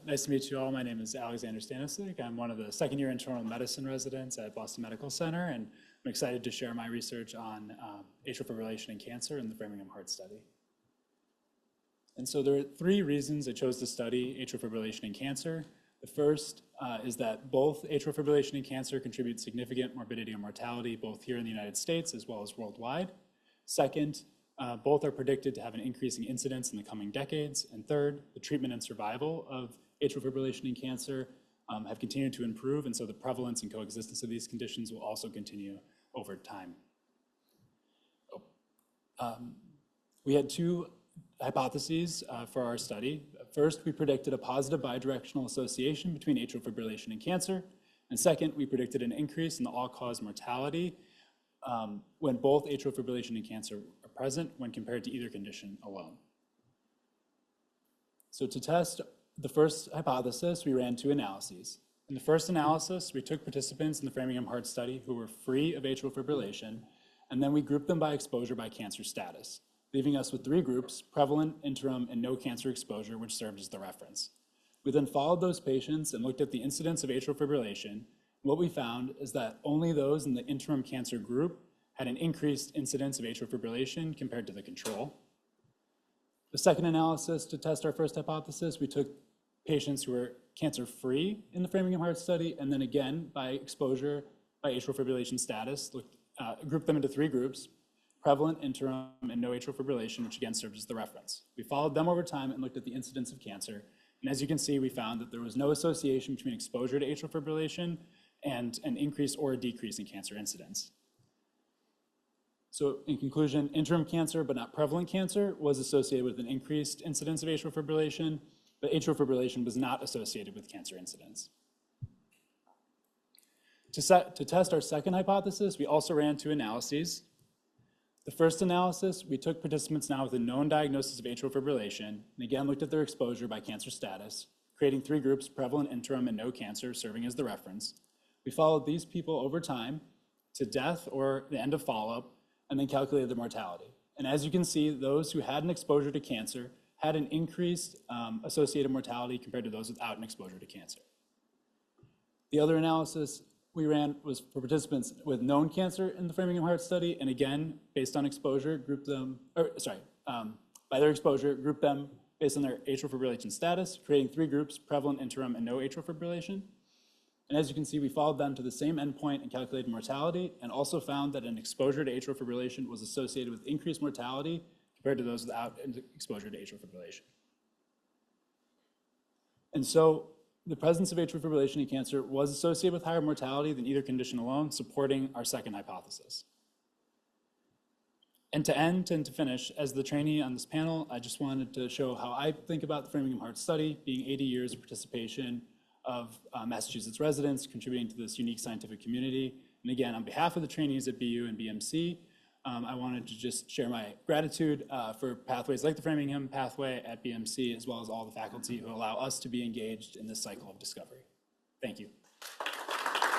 Nice to meet you all. My name is Alexander Stanisic. I'm one of the second-year internal medicine residents at Boston Medical Center, and I'm excited to share my research on atrial fibrillation and cancer in the Framingham Heart Study. And so there are three reasons I chose to study atrial fibrillation and cancer. The first is that both atrial fibrillation and cancer contribute significant morbidity and mortality, both here in the United States as well as worldwide. Second, both are predicted to have an increasing incidence in the coming decades. And third, the treatment and survival of atrial fibrillation and cancer have continued to improve, and so the prevalence and coexistence of these conditions will also continue over time. We had two hypotheses for our study. First, we predicted a positive bidirectional association between atrial fibrillation and cancer. And second, we predicted an increase in the all-cause mortality when both atrial fibrillation and cancer are present when compared to either condition alone. So to test the first hypothesis, we ran two analyses. In the first analysis, we took participants in the Framingham Heart Study who were free of atrial fibrillation, and then we grouped them by exposure by cancer status, leaving us with three groups: prevalent, interim, and no cancer exposure, which served as the reference. We then followed those patients and looked at the incidence of atrial fibrillation. What we found is that only those in the interim cancer group had an increased incidence of atrial fibrillation compared to the control. The second analysis to test our first hypothesis, we took patients who were cancer-free in the Framingham Heart Study, and then again, by exposure by atrial fibrillation status, grouped them into three groups: prevalent, interim, and no atrial fibrillation, which again serves as the reference. We followed them over time and looked at the incidence of cancer. And as you can see, we found that there was no association between exposure to atrial fibrillation and an increase or a decrease in cancer incidence. So in conclusion, interim cancer but not prevalent cancer was associated with an increased incidence of atrial fibrillation, but atrial fibrillation was not associated with cancer incidence. To test our second hypothesis, we also ran two analyses. The first analysis, we took participants now with a known diagnosis of atrial fibrillation, and again looked at their exposure by cancer status, creating three groups: prevalent, interim, and no cancer, serving as the reference. We followed these people over time to death or the end of follow-up, and then calculated the mortality. And as you can see, those who had an exposure to cancer had an increased associated mortality compared to those without an exposure to cancer. The other analysis we ran was for participants with known cancer in the Framingham Heart Study, and again, based on exposure, by their exposure, grouped them based on their atrial fibrillation status, creating three groups: prevalent, interim, and no atrial fibrillation. And as you can see, we followed them to the same endpoint and calculated mortality, and also found that an exposure to atrial fibrillation was associated with increased mortality compared to those without exposure to atrial fibrillation. And so the presence of atrial fibrillation in cancer was associated with higher mortality than either condition alone, supporting our second hypothesis. And to end and to finish, as the trainee on this panel, I just wanted to show how I think about the Framingham Heart Study, being 80 years of participation of Massachusetts residents contributing to this unique scientific community. And again, on behalf of the trainees at BU and BMC, I wanted to just share my gratitude for pathways like the Framingham pathway at BMC, as well as all the faculty who allow us to be engaged in this cycle of discovery. Thank you.